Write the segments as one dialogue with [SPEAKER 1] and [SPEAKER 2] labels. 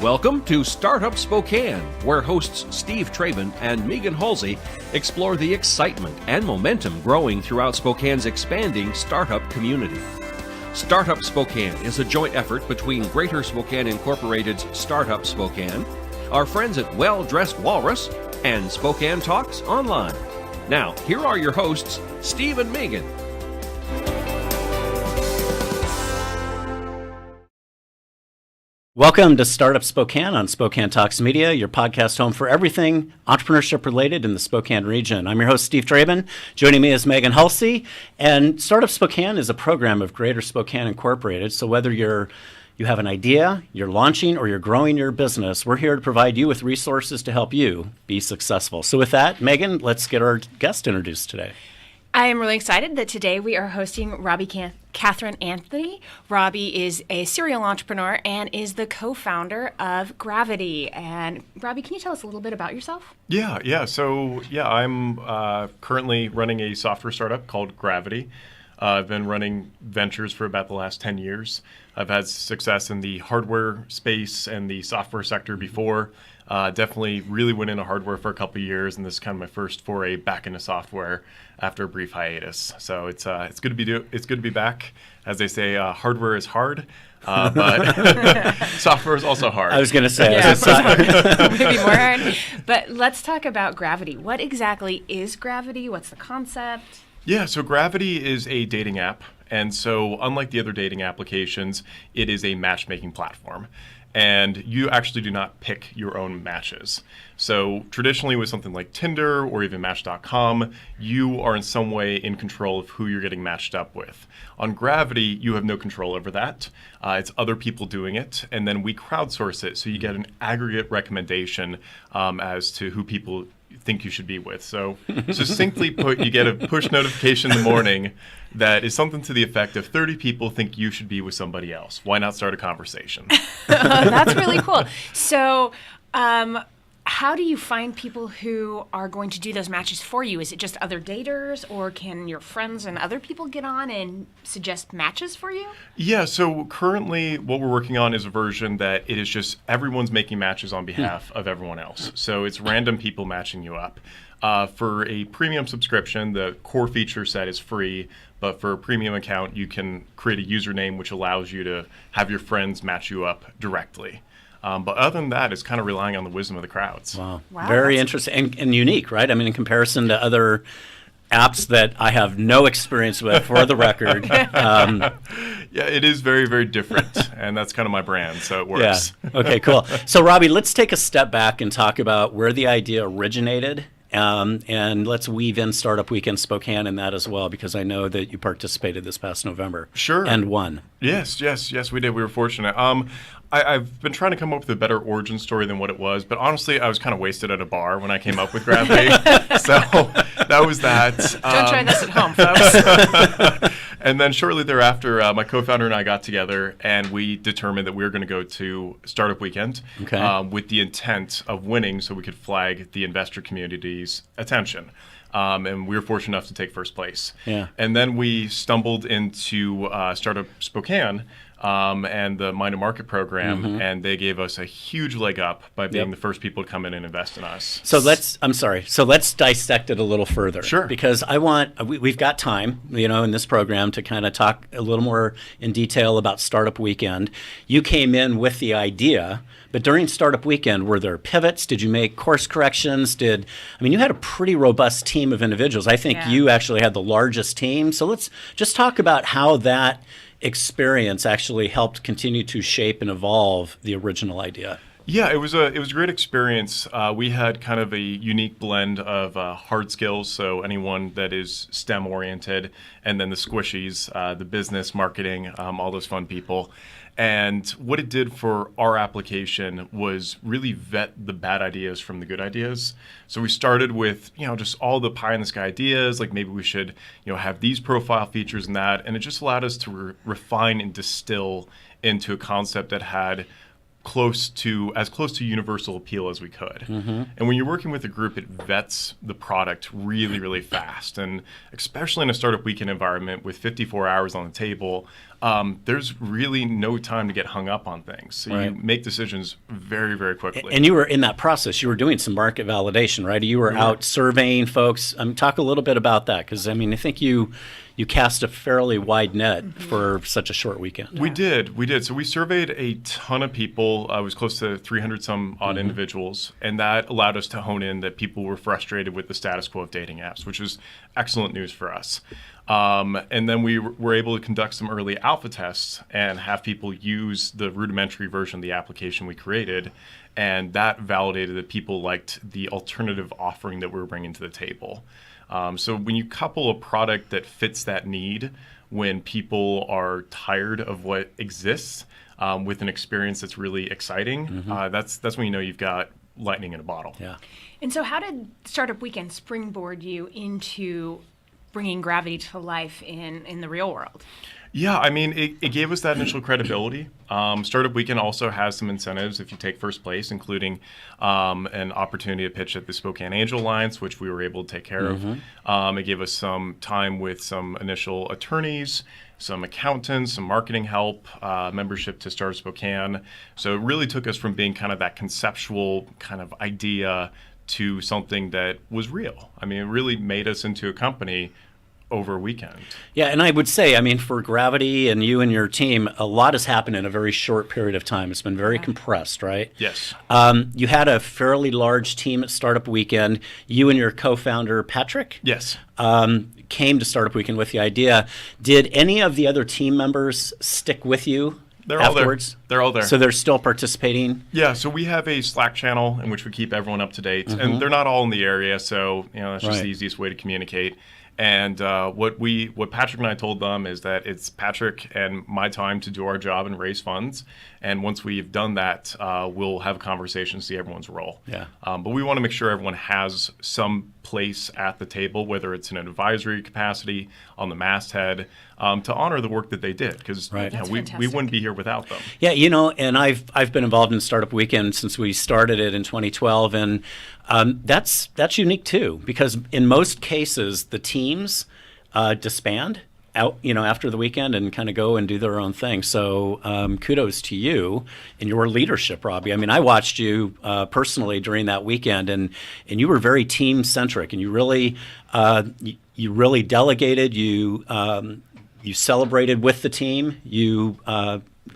[SPEAKER 1] Welcome to Startup Spokane, where hosts Steve Traben and Megan Halsey explore the excitement and momentum growing throughout Spokane's expanding startup community. Startup Spokane is a joint effort between Greater Spokane Incorporated's Startup Spokane, our friends at Well Dressed Walrus, and Spokane Talks Online. Now, here are your hosts, Steve and Megan.
[SPEAKER 2] Welcome to Startup Spokane on Spokane Talks Media, your podcast home for everything entrepreneurship related in the Spokane region. I'm your host, Steve Traben. Joining me is Megan Halsey. And Startup Spokane is a program of Greater Spokane Incorporated. So whether you have an idea, you're launching, or you're growing your business, we're here to provide you with resources to help you be successful. So with that, Megan, let's get our guest introduced today.
[SPEAKER 3] I am really excited that today we are hosting Robbi Katherine Anthony. Robbi is a serial entrepreneur and is the co-founder of Gravity. And Robbi, can you tell us a little bit about yourself?
[SPEAKER 4] Yeah. So I'm currently running a software startup called Gravity. I've been running ventures for about the last 10 years. I've had success in the hardware space and the software sector before. Definitely really went into hardware for a couple of years, and this is kind of my first foray back into software after a brief hiatus. So it's good to be back. As they say, hardware is hard, but software is also hard.
[SPEAKER 2] I was going to say,
[SPEAKER 3] maybe more hard. But let's talk about Gravity. What exactly is Gravity? What's the concept?
[SPEAKER 4] Yeah, so Gravity is a dating app. And so unlike the other dating applications, it is a matchmaking platform. And you actually do not pick your own matches. So traditionally with something like Tinder or even Match.com, you are in some way in control of who you're getting matched up with. On Gravity, you have no control over that. It's other people doing it, and then we crowdsource it. So you get an aggregate recommendation as to who people think you should be with. So succinctly put, you get a push notification in the morning that is something to the effect of 30 people think you should be with somebody else. Why not start a conversation?
[SPEAKER 3] That's really cool. So how do you find people who are going to do those matches for you? Is it just other daters, or can your friends and other people get on and suggest matches for you?
[SPEAKER 4] Yeah, so currently what we're working on is a version that it is just everyone's making matches on behalf of everyone else. So it's random people matching you up. For a premium subscription, the core feature set is free, but for a premium account, you can create a username which allows you to have your friends match you up directly. But other than that, it's kind of relying on the wisdom of the crowds.
[SPEAKER 2] Wow. Very interesting and unique, right? I mean, in comparison to other apps that I have no experience with, for the record.
[SPEAKER 4] Yeah, it is very, very different, and that's kind of my brand, so it works.
[SPEAKER 2] Yeah. Okay, cool. So, Robbi, let's take a step back and talk about where the idea originated. And let's weave in Startup Weekend Spokane in that as well, because I know that you participated this past November.
[SPEAKER 4] Sure.
[SPEAKER 2] And won.
[SPEAKER 4] Yes, we did. We were fortunate. I've been trying to come up with a better origin story than what it was, but honestly, I was kind of wasted at a bar when I came up with Gravity. So that was that.
[SPEAKER 3] Don't try this at home, folks.
[SPEAKER 4] And then shortly thereafter, my co-founder and I got together, and we determined that we were going to go to Startup Weekend with the intent of winning so we could flag the investor community's attention. And we were fortunate enough to take first place.
[SPEAKER 2] Yeah.
[SPEAKER 4] And then we stumbled into Startup Spokane and the Mind and Market program, and they gave us a huge leg up by being the first people to come in and invest in us.
[SPEAKER 2] So let's dissect it a little further.
[SPEAKER 4] Sure.
[SPEAKER 2] Because we've got time, in this program to kind of talk a little more in detail about Startup Weekend. You came in with the idea, but during Startup Weekend, were there pivots? Did you make course corrections? You had a pretty robust team of individuals. I think you actually had the largest team. So let's just talk about how that experience actually helped continue to shape and evolve the original idea.
[SPEAKER 4] Yeah, it was a great experience. We had kind of a unique blend of hard skills, so anyone that is STEM oriented, and then the squishies, the business, marketing, all those fun people. And what it did for our application was really vet the bad ideas from the good ideas. So we started with, just all the pie in the sky ideas, like maybe we should, have these profile features and that. And it just allowed us to refine and distill into a concept that had close to universal appeal as we could. And when you're working with a group, it vets the product really, really fast. And especially in a Startup Weekend environment with 54 hours on the table, there's really no time to get hung up on things. So you make decisions very, very quickly.
[SPEAKER 2] And you were in that process. You were doing some market validation, right? You were out surveying folks. Talk a little bit about that, because I think you cast a fairly wide net for such a short weekend.
[SPEAKER 4] We did. So we surveyed a ton of people. It was close to 300 some odd individuals, and that allowed us to hone in that people were frustrated with the status quo of dating apps, which was excellent news for us. And then we were able to conduct some early alpha tests and have people use the rudimentary version of the application we created, and that validated that people liked the alternative offering that we were bringing to the table. So when you couple a product that fits that need, when people are tired of what exists, with an experience that's really exciting, that's when you know you've got lightning in a bottle.
[SPEAKER 2] Yeah.
[SPEAKER 3] And so how did Startup Weekend springboard you into bringing Gravity to life in the real world?
[SPEAKER 4] Yeah, it gave us that initial credibility. Startup Weekend also has some incentives if you take first place, including an opportunity to pitch at the Spokane Angel Alliance, which we were able to take care of. It gave us some time with some initial attorneys, some accountants, some marketing help, membership to Startup Spokane. So it really took us from being kind of that conceptual kind of idea to something that was real. It really made us into a company over a weekend.
[SPEAKER 2] Yeah, and I would say, for Gravity and you and your team, a lot has happened in a very short period of time. It's been very compressed, right?
[SPEAKER 4] Yes.
[SPEAKER 2] You had a fairly large team at Startup Weekend. You and your co-founder, Patrick?
[SPEAKER 4] Yes.
[SPEAKER 2] Came to Startup Weekend with the idea. Did any of the other team members stick with you afterwards?
[SPEAKER 4] They're all there.
[SPEAKER 2] So they're still participating?
[SPEAKER 4] Yeah, so we have a Slack channel in which we keep everyone up to date. And they're not all in the area, so that's just the easiest way to communicate. And what Patrick and I told them is that it's Patrick and my time to do our job and raise funds. And once we've done that, we'll have a conversation to see everyone's role.
[SPEAKER 2] Yeah.
[SPEAKER 4] But we want to make sure everyone has some place at the table, whether it's in an advisory capacity, on the masthead, to honor the work that they did, because we wouldn't be here without them.
[SPEAKER 2] Yeah, and I've been involved in Startup Weekend since we started it in 2012, and that's unique too, because in most cases the teams disband out after the weekend and kind of go and do their own thing. So kudos to you and your leadership, Robbi. I watched you personally during that weekend, and you were very team centric, and you really delegated. You celebrated with the team. You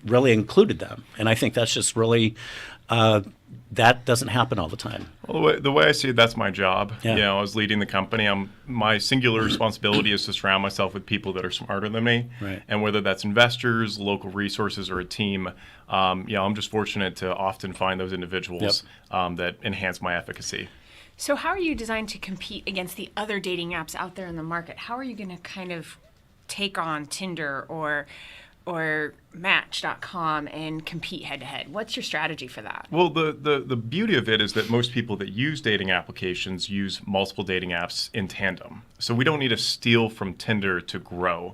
[SPEAKER 2] really included them, and I think that's just really that doesn't happen all the time.
[SPEAKER 4] Well, the way I see it, that's my job.
[SPEAKER 2] Yeah.
[SPEAKER 4] I was leading the company. My singular responsibility is to surround myself with people that are smarter than me.
[SPEAKER 2] Right.
[SPEAKER 4] And whether that's investors, local resources, or a team, I'm just fortunate to often find those individuals that enhance my efficacy.
[SPEAKER 3] So how are you designed to compete against the other dating apps out there in the market? How are you going to kind of take on Tinder or Match.com and compete head-to-head? What's your strategy for that?
[SPEAKER 4] Well, the beauty of it is that most people that use dating applications use multiple dating apps in tandem. So we don't need to steal from Tinder to grow.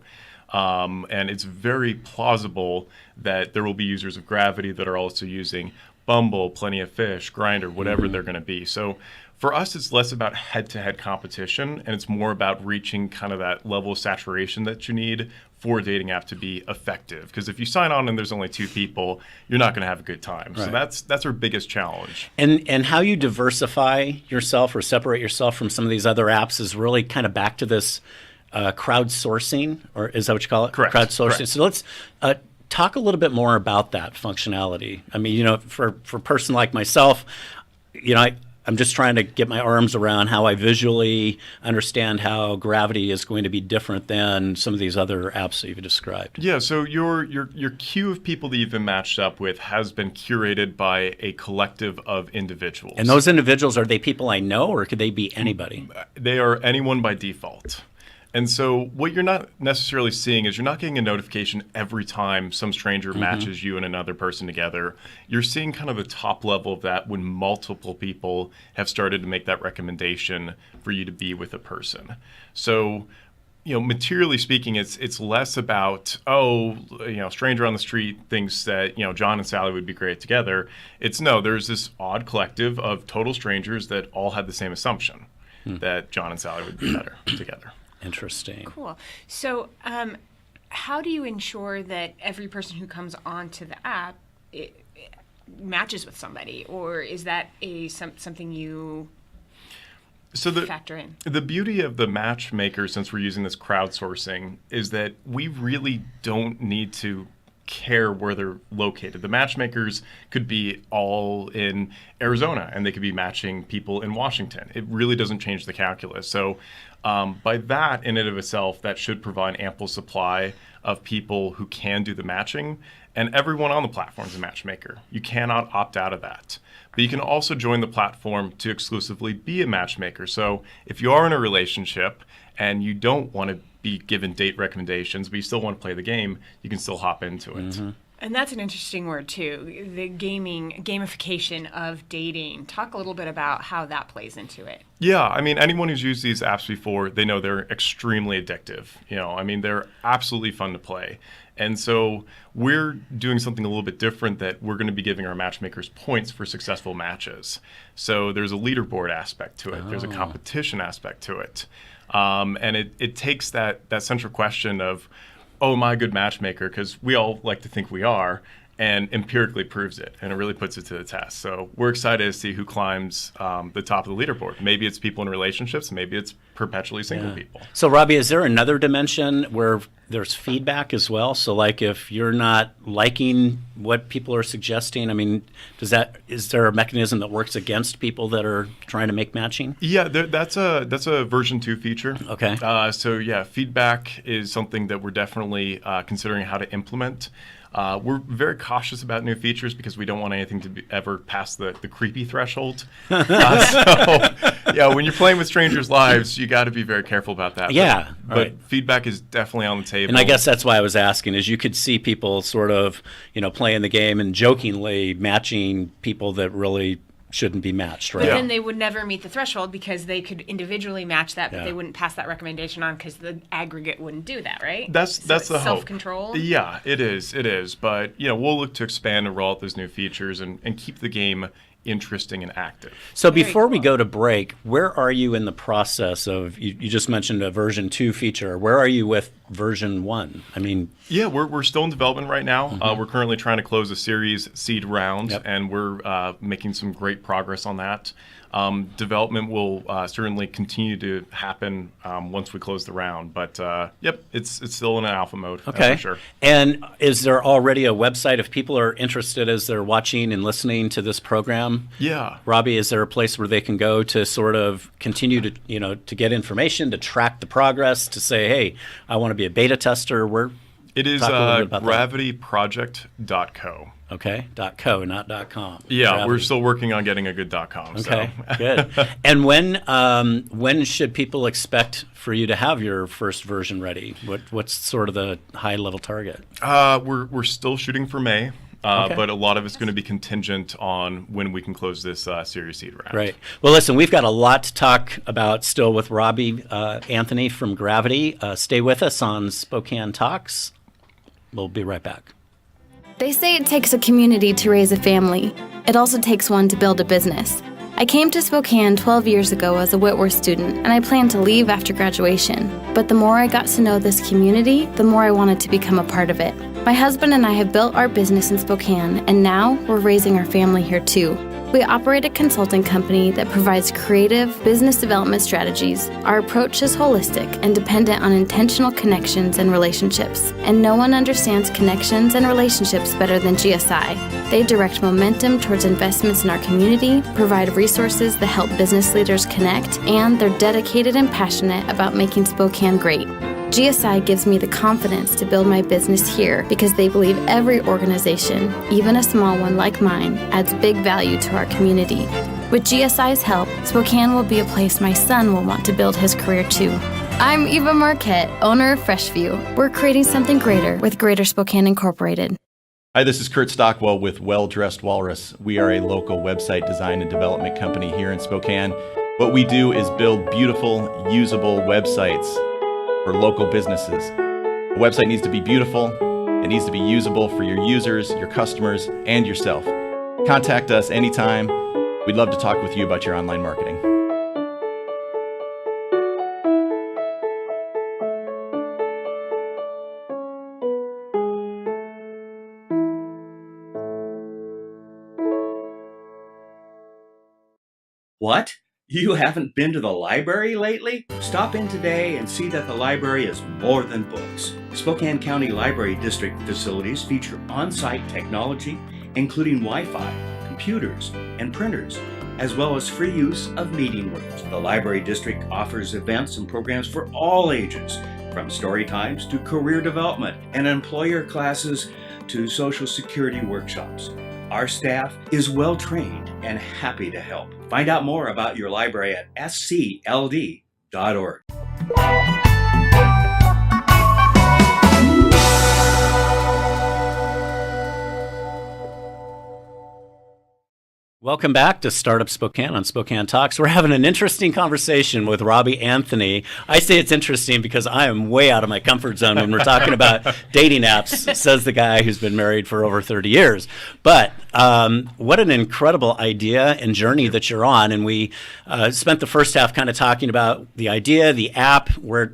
[SPEAKER 4] And it's very plausible that there will be users of Gravity that are also using Bumble, Plenty of Fish, Grindr, whatever they're going to be. So for us, it's less about head-to-head competition, and it's more about reaching kind of that level of saturation that you need for a dating app to be effective. Because if you sign on and there's only 2 people, you're not going to have a good time.
[SPEAKER 2] Right.
[SPEAKER 4] So that's our biggest challenge.
[SPEAKER 2] And how you diversify yourself or separate yourself from some of these other apps is really kind of back to this crowdsourcing, or is that what you call it?
[SPEAKER 4] Correct.
[SPEAKER 2] Crowdsourcing.
[SPEAKER 4] Correct.
[SPEAKER 2] So let's talk a little bit more about that functionality. For a person like myself, I'm just trying to get my arms around how I visually understand how Gravity is going to be different than some of these other apps that you've described.
[SPEAKER 4] Yeah, so your queue of people that you've been matched up with has been curated by a collective of individuals.
[SPEAKER 2] And those individuals, are they people I know, or could they be anybody?
[SPEAKER 4] They are anyone by default. And so what you're not necessarily seeing is you're not getting a notification every time some stranger matches you and another person together. You're seeing kind of the top level of that when multiple people have started to make that recommendation for you to be with a person. So, materially speaking, it's less about, stranger on the street thinks that, John and Sally would be great together. It's no, there's this odd collective of total strangers that all had the same assumption that John and Sally would be better together.
[SPEAKER 2] Interesting.
[SPEAKER 3] Cool. So how do you ensure that every person who comes onto the app matches with somebody, or is that something you factor in?
[SPEAKER 4] The beauty of the matchmaker, since we're using this crowdsourcing, is that we really don't need to care where they're located. The matchmakers could be all in Arizona, and they could be matching people in Washington. It really doesn't change the calculus. So by that in and of itself, that should provide ample supply of people who can do the matching. And everyone on the platform is a matchmaker. You cannot opt out of that. But you can also join the platform to exclusively be a matchmaker. So if you are in a relationship and you don't want to be given date recommendations, but you still want to play the game, you can still hop into it.
[SPEAKER 2] Mm-hmm.
[SPEAKER 3] And that's an interesting word too, the gamification of dating. Talk a little bit about how that plays into it.
[SPEAKER 4] Yeah, I mean, anyone who's used these apps before, they know they're extremely addictive. I mean, they're absolutely fun to play. And so we're doing something a little bit different, that we're going to be giving our matchmakers points for successful matches. So there's a leaderboard aspect to it. There's a competition aspect to it. And it takes that central question of, oh, am I a good matchmaker? Because we all like to think we are, and empirically proves it, and it really puts it to the test. So we're excited to see who climbs the top of the leaderboard. Maybe it's people in relationships, maybe it's perpetually single people.
[SPEAKER 2] So Robbi, is there another dimension where there's feedback as well? So like if you're not liking what people are suggesting, I mean, is there a mechanism that works against people that are trying to make matching?
[SPEAKER 4] Yeah, that's a version 2 feature.
[SPEAKER 2] Okay.
[SPEAKER 4] So yeah, feedback is something that we're definitely considering how to implement. We're very cautious about new features because we don't want anything to ever pass the creepy threshold. So yeah, when you're playing with strangers' lives, you got to be very careful about that.
[SPEAKER 2] Yeah,
[SPEAKER 4] but feedback is definitely on the table.
[SPEAKER 2] And I guess that's why I was asking, is you could see people sort of, playing the game and jokingly matching people that really shouldn't be matched, right?
[SPEAKER 3] But then they would never meet the threshold because they could individually match that, but they wouldn't pass that recommendation on because the aggregate wouldn't do that, right?
[SPEAKER 4] That's the hope.
[SPEAKER 3] Self-control?
[SPEAKER 4] Yeah, it is. But we'll look to expand and roll out those new features and keep the game interesting and active.
[SPEAKER 2] So before we go to break, where are you in the process of, you just mentioned a version 2 feature, where are you with version 1? I mean...
[SPEAKER 4] Yeah, we're still in development right now. We're currently trying to close a Series seed round, and we're making some great progress on that. Development will certainly continue to happen once we close the round, but it's still in an alpha mode.
[SPEAKER 2] Okay,
[SPEAKER 4] for sure.
[SPEAKER 2] And is there already a website if people are interested as they're watching and listening to this program?
[SPEAKER 4] Yeah,
[SPEAKER 2] Robbi, is there a place where they can go to sort of continue to to get information, to track the progress, to say, hey, I want to be a beta tester?
[SPEAKER 4] It is GravityProject.co.
[SPEAKER 2] Okay, .co, not .com.
[SPEAKER 4] Yeah,
[SPEAKER 2] Gravity.
[SPEAKER 4] We're still working on getting a good .com.
[SPEAKER 2] Okay,
[SPEAKER 4] so.
[SPEAKER 2] good. And when should people expect for you to have your first version ready? What's sort of the high level target?
[SPEAKER 4] We're still shooting for May.
[SPEAKER 2] Okay.
[SPEAKER 4] But a lot of it's going to be contingent on when we can close this Series seed round.
[SPEAKER 2] Right. Well, listen, we've got a lot to talk about still with Robbi Anthony from Gravity. Stay with us on Spokane Talks. We'll be right back.
[SPEAKER 5] They say it takes a community to raise a family. It also takes one to build a business. I came to Spokane 12 years ago as a Whitworth student, and I planned to leave after graduation. But the more I got to know this community, the more I wanted to become a part of it. My husband and I have built our business in Spokane, and now we're raising our family here too. We operate a consulting company that provides creative business development strategies. Our approach is holistic and dependent on intentional connections and relationships. And no one understands connections and relationships better than GSI. They direct momentum towards investments in our community, provide resources that help business leaders connect, and they're dedicated and passionate about making Spokane great. GSI gives me the confidence to build my business here because they believe every organization, even a small one like mine, adds big value to our community. With GSI's help, Spokane will be a place my son will want to build his career too. I'm Eva Marquette, owner of Freshview. We're creating something greater with Greater Spokane Incorporated.
[SPEAKER 6] Hi, this is Kurt Stockwell with Well Dressed Walrus. We are a local website design and development company here in Spokane. What we do is build beautiful, usable websites for local businesses. A website needs to be beautiful, it needs to be usable for your users, your customers, and yourself. Contact us anytime. We'd love to talk with you about your online marketing.
[SPEAKER 7] What? You haven't been to the library lately? Stop in today and see that the library is more than books. Spokane County Library District facilities feature on-site technology, including Wi-Fi, computers, and printers, as well as free use of meeting rooms. The Library District offers events and programs for all ages, from story times to career development and employer classes to Social Security workshops. Our staff is well trained and happy to help. Find out more about your library at scld.org.
[SPEAKER 2] Welcome back to Startup Spokane on Spokane Talks. We're having an interesting conversation with Robbi Anthony. I say it's interesting because I am way out of my comfort zone when we're talking about dating apps, says the guy who's been married for over 30 years. But what an incredible idea and journey that you're on. And we spent the first half kind of talking about the idea, the app, where,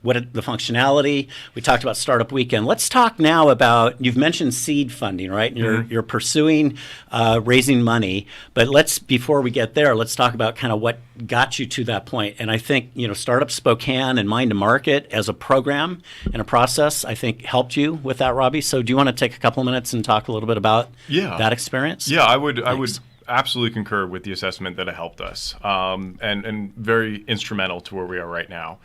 [SPEAKER 2] the functionality. We talked about Startup Weekend. Let's talk now about, you've mentioned seed funding, right? And you're pursuing raising money. But before we get there, let's talk about kind of what got you to that point. And I think, Startup Spokane and Mind to Market as a program and a process, I think helped you with that, Robbi. So do you want to take a couple minutes and talk a little bit about that experience?
[SPEAKER 4] Yeah, I would absolutely concur with the assessment that it helped us and very instrumental to where we are right now.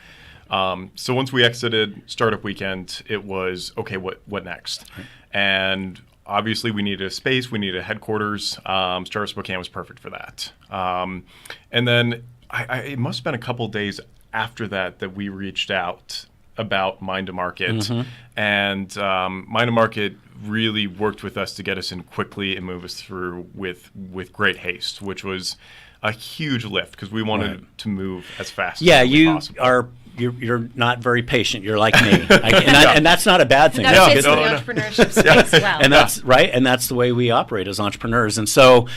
[SPEAKER 4] So once we exited Startup Weekend, it was, okay, what next? And obviously we needed a space, we needed a headquarters. Startup Spokane was perfect for that. And then it must have been a couple days after that we reached out about Mind to Market. And Mind to Market really worked with us to get us in quickly and move us through with great haste, which was a huge lift because we wanted to move as fast as possible.
[SPEAKER 2] You're not very patient. You're like me, and that's not a bad thing.
[SPEAKER 3] That fits the entrepreneurship space well.
[SPEAKER 2] And that's right, and that's the way we operate as entrepreneurs. And so,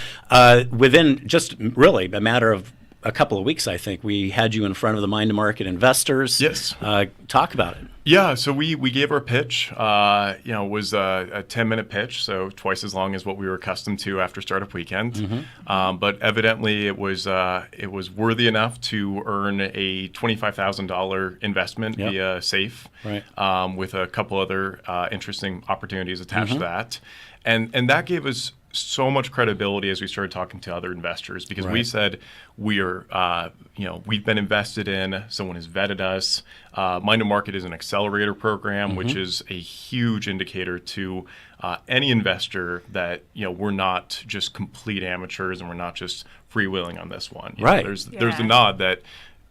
[SPEAKER 2] within just really a matter of a couple of weeks, I think we had you in front of the Mind to Market investors.
[SPEAKER 4] Yes.
[SPEAKER 2] Talk about it.
[SPEAKER 4] Yeah, so we gave our pitch. It was a 10-minute pitch, so twice as long as what we were accustomed to after Startup Weekend. But evidently, it was worthy enough to earn a $25,000 investment via SAFE, with a couple other interesting opportunities attached to that, and that gave us so much credibility as we started talking to other investors because we said we've been invested in, someone has vetted us. Mind to Market is an accelerator program, which is a huge indicator to any investor that we're not just complete amateurs and we're not just freewheeling on this one. There's a nod that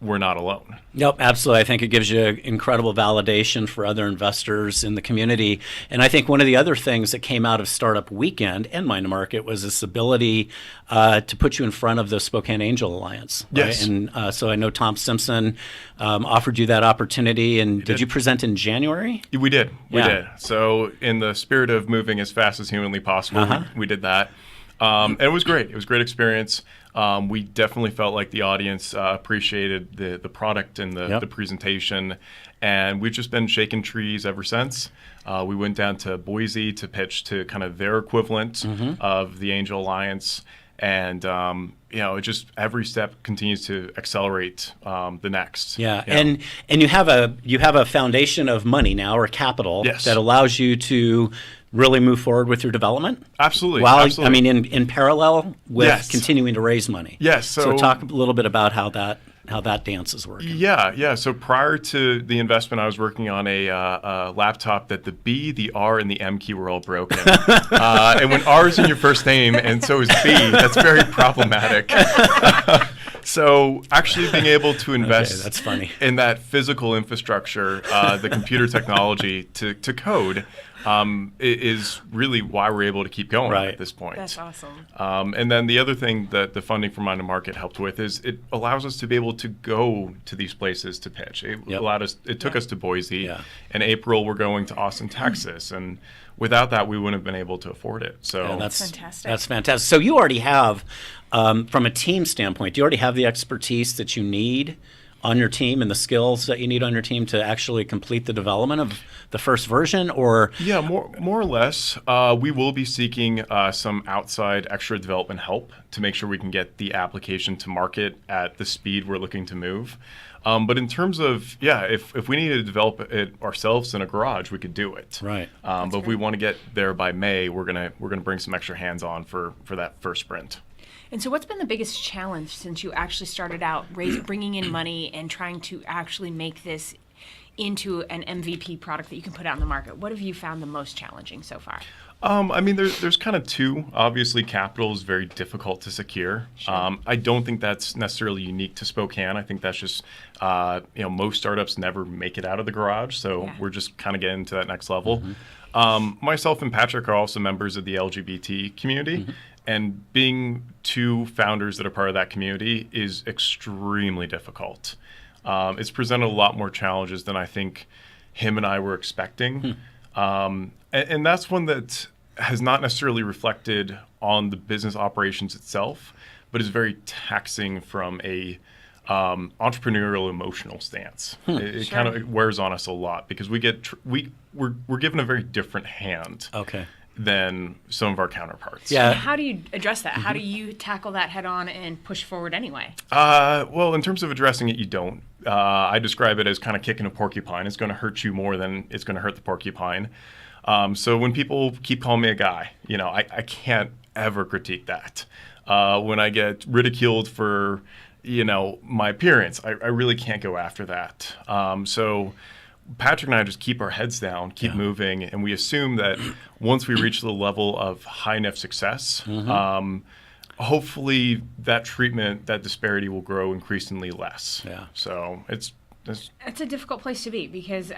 [SPEAKER 4] we're not alone.
[SPEAKER 2] Nope, absolutely. I think it gives you incredible validation for other investors in the community. And I think one of the other things that came out of Startup Weekend and Mind to Market was this ability to put you in front of the Spokane Angel Alliance.
[SPEAKER 4] Yes.
[SPEAKER 2] And so I know Tom Simpson offered you that opportunity. And did you present in January?
[SPEAKER 4] We did. We did. So in the spirit of moving as fast as humanly possible, we did that. And it was great. It was a great experience. We definitely felt like the audience appreciated the product and the presentation, and we've just been shaking trees ever since. We went down to Boise to pitch to kind of their equivalent of the Angel Alliance, and it just every step continues to accelerate the next.
[SPEAKER 2] And you have a foundation of money now, or capital, that allows you to really move forward with your development?
[SPEAKER 4] Absolutely.
[SPEAKER 2] I mean, in parallel with continuing to raise money.
[SPEAKER 4] Yes.
[SPEAKER 2] So talk a little bit about how that dance is working.
[SPEAKER 4] Yeah. So prior to the investment, I was working on a laptop that the B, the R, and the M key were all broken. And when R is in your first name and so is B, that's very problematic. So actually being able to invest
[SPEAKER 2] that's funny.
[SPEAKER 4] in that physical infrastructure, the computer technology to code, is really why we're able to keep going at this point.
[SPEAKER 3] That's awesome.
[SPEAKER 4] And then the other thing that the funding from Mind to Market helped with is it allows us to be able to go to these places to pitch. It took us to Boise. In April, we're going to Austin, Texas, and without that, we wouldn't have been able to afford it. So
[SPEAKER 3] that's fantastic.
[SPEAKER 2] That's fantastic. So you already have, from a team standpoint, do you already have the expertise that you need on your team and the skills that you need on your team to actually complete the development of the first version, or?
[SPEAKER 4] Yeah, more or less. We will be seeking some outside extra development help to make sure we can get the application to market at the speed we're looking to move. But in terms of, if we needed to develop it ourselves in a garage, we could do it.
[SPEAKER 2] Right.
[SPEAKER 4] But if we want to get there by May, we're gonna bring some extra hands on for that first sprint.
[SPEAKER 3] And so what's been the biggest challenge since you actually started out bringing in money and trying to actually make this into an MVP product that you can put out in the market? What have you found the most challenging so far?
[SPEAKER 4] I mean, there's kind of two. Obviously, capital is very difficult to secure.
[SPEAKER 3] Sure.
[SPEAKER 4] I don't think that's necessarily unique to Spokane. I think that's just, most startups never make it out of the garage. So
[SPEAKER 3] Yeah.
[SPEAKER 4] we're just kind of getting to that next level. Myself and Patrick are also members of the LGBT community. And being two founders that are part of that community is extremely difficult. It's presented a lot more challenges than I think him and I were expecting. And that's one that has not necessarily reflected on the business operations itself, but is very taxing from a entrepreneurial emotional stance. It
[SPEAKER 3] Sure.
[SPEAKER 4] kind of wears on us a lot because we're given a very different hand than some of our counterparts.
[SPEAKER 2] Yeah.
[SPEAKER 3] How do you address that? How do you tackle that head on and push forward anyway?
[SPEAKER 4] Well, in terms of addressing it, you don't. I describe it as kind of kicking a porcupine. It's going to hurt you more than it's going to hurt the porcupine. So when people keep calling me a guy, I can't ever critique that. When I get ridiculed for, my appearance, I really can't go after that. So Patrick and I just keep our heads down, keep moving, and we assume that once we reach the level of high enough success, hopefully that disparity will grow increasingly less.
[SPEAKER 2] Yeah.
[SPEAKER 4] So it's
[SPEAKER 3] a difficult place to be because,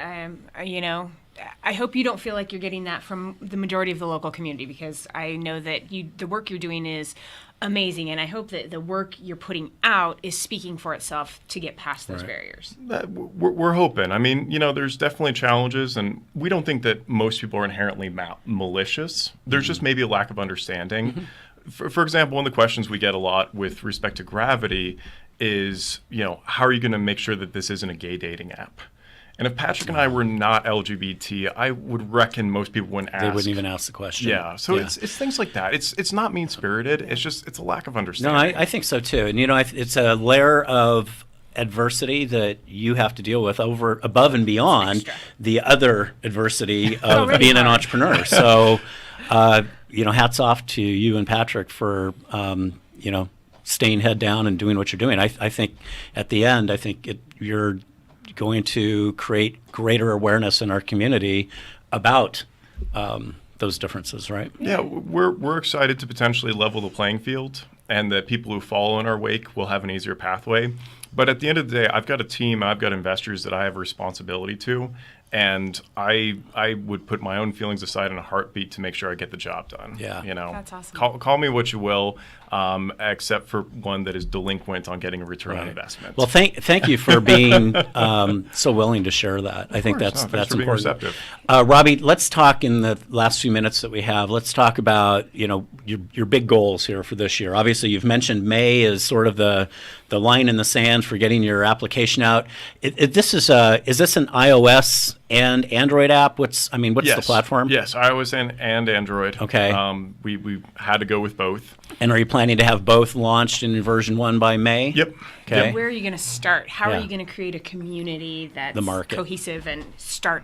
[SPEAKER 3] I hope you don't feel like you're getting that from the majority of the local community, because I know that the work you're doing is amazing, and I hope that the work you're putting out is speaking for itself to get past those barriers.
[SPEAKER 4] we're hoping. I mean, there's definitely challenges, and we don't think that most people are inherently malicious. There's just maybe a lack of understanding. For example, one of the questions we get a lot with respect to Gravity is, how are you going to make sure that this isn't a gay dating app? And if Patrick and I were not LGBT, I would reckon most people wouldn't ask.
[SPEAKER 2] They wouldn't even ask the question.
[SPEAKER 4] Yeah, so it's things like that. It's not mean-spirited. It's a lack of
[SPEAKER 2] No,
[SPEAKER 4] understanding.
[SPEAKER 2] I think so too. And it's a layer of adversity that you have to deal with above and beyond
[SPEAKER 3] Extra.
[SPEAKER 2] the other adversity of
[SPEAKER 3] Already
[SPEAKER 2] being an
[SPEAKER 3] hard.
[SPEAKER 2] entrepreneur. So, hats off to you and Patrick for, staying head down and doing what you're doing. I think at the end, you're going to create greater awareness in our community about those differences, right?
[SPEAKER 4] Yeah, we're excited to potentially level the playing field, and that people who follow in our wake will have an easier pathway. But at the end of the day, I've got a team, I've got investors that I have a responsibility to, and I would put my own feelings aside in a heartbeat to make sure I get the job done.
[SPEAKER 2] Yeah.
[SPEAKER 3] That's awesome.
[SPEAKER 4] Call me what you will, except for one that is delinquent on getting a return on investment.
[SPEAKER 2] Well, thank you for being so willing to share that. I think
[SPEAKER 4] course.
[SPEAKER 2] that's
[SPEAKER 4] Thanks for being
[SPEAKER 2] important.
[SPEAKER 4] receptive.
[SPEAKER 2] Robbi, let's talk in the last few minutes that we have. Let's talk about your big goals here for this year. Obviously, you've mentioned May as sort of the line in the sand for getting your application out. Is this an iOS and Android app? What's the platform?
[SPEAKER 4] Yes, iOS and Android.
[SPEAKER 2] Okay.
[SPEAKER 4] We had to go with both.
[SPEAKER 2] And are you planning to have both launched in version 1 by May?
[SPEAKER 4] Yep.
[SPEAKER 2] Okay.
[SPEAKER 3] Where are you going to start? How
[SPEAKER 2] Yeah.
[SPEAKER 3] are you going to create a community that's
[SPEAKER 2] The market.
[SPEAKER 3] cohesive and start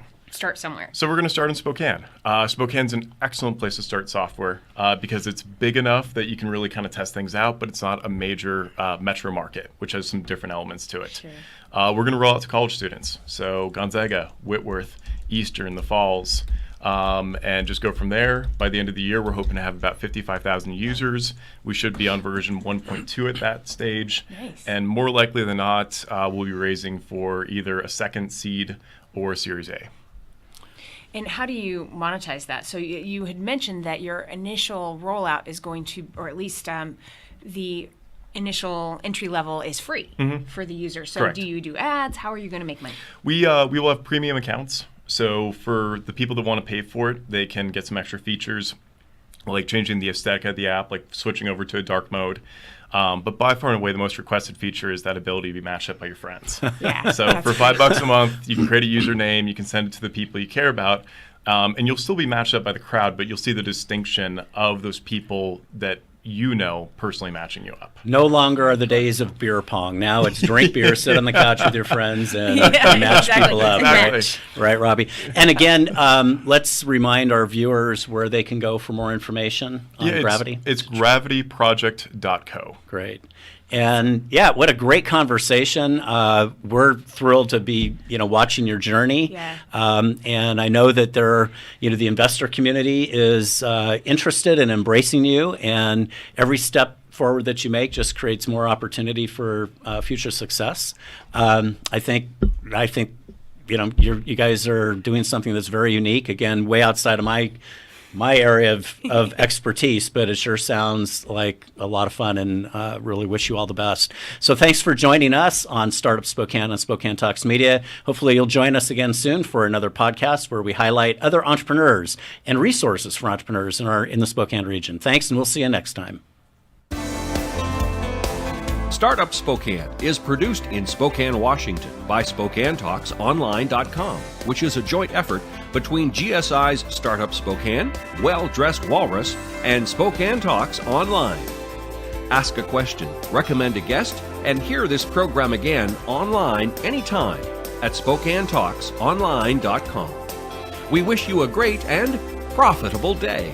[SPEAKER 3] somewhere?
[SPEAKER 4] So we're going to start in Spokane. Spokane's an excellent place to start software because it's big enough that you can really kind of test things out, but it's not a major metro market, which has some different elements to it.
[SPEAKER 3] Sure.
[SPEAKER 4] We're going to roll out to college students. So Gonzaga, Whitworth, Eastern, the Falls, and just go from there. By the end of the year, we're hoping to have about 55,000 users. We should be on version 1.2 at that stage.
[SPEAKER 3] Nice.
[SPEAKER 4] And more likely than not, we'll be raising for either a second seed or a Series A.
[SPEAKER 3] And how do you monetize that? So you had mentioned that your initial rollout is going to, or at least the initial entry level is free for the user. So
[SPEAKER 4] Correct.
[SPEAKER 3] do you do ads? How are you going to make money?
[SPEAKER 4] We will have premium accounts. So for the people that want to pay for it, they can get some extra features. like changing the aesthetic of the app, like switching over to a dark mode. But by far and away, the most requested feature is that ability to be matched up by your friends.
[SPEAKER 3] Yeah,
[SPEAKER 4] So for $5 a month, you can create a username, you can send it to the people you care about, and you'll still be matched up by the crowd, but you'll see the distinction of those people that you know personally matching you up.
[SPEAKER 2] No longer are the days of beer pong. Now it's drink beer, sit on the couch with your friends, and match people up.
[SPEAKER 4] Exactly.
[SPEAKER 2] Right, Robbi. And again, let's remind our viewers where they can go for more information on Gravity.
[SPEAKER 4] It's gravityproject.co.
[SPEAKER 2] Great. And yeah, what a great conversation. We're thrilled to be, watching your journey.
[SPEAKER 3] Yeah.
[SPEAKER 2] And I know that the investor community is interested in embracing you, and every step forward that you make just creates more opportunity for future success. I think you guys are doing something that's very unique. Again, way outside of my area of expertise, but it sure sounds like a lot of fun, and really wish you all the best. So thanks for joining us on Startup Spokane and Spokane Talks Media. Hopefully you'll join us again soon for another podcast where we highlight other entrepreneurs and resources for entrepreneurs in the Spokane region. Thanks, and we'll see you next time.
[SPEAKER 1] Startup Spokane is produced in Spokane, Washington by SpokaneTalksOnline.com, which is a joint effort between GSI's Startup Spokane, Well Dressed Walrus, and Spokane Talks Online. Ask a question, recommend a guest, and hear this program again online anytime at SpokaneTalksOnline.com. We wish you a great and profitable day.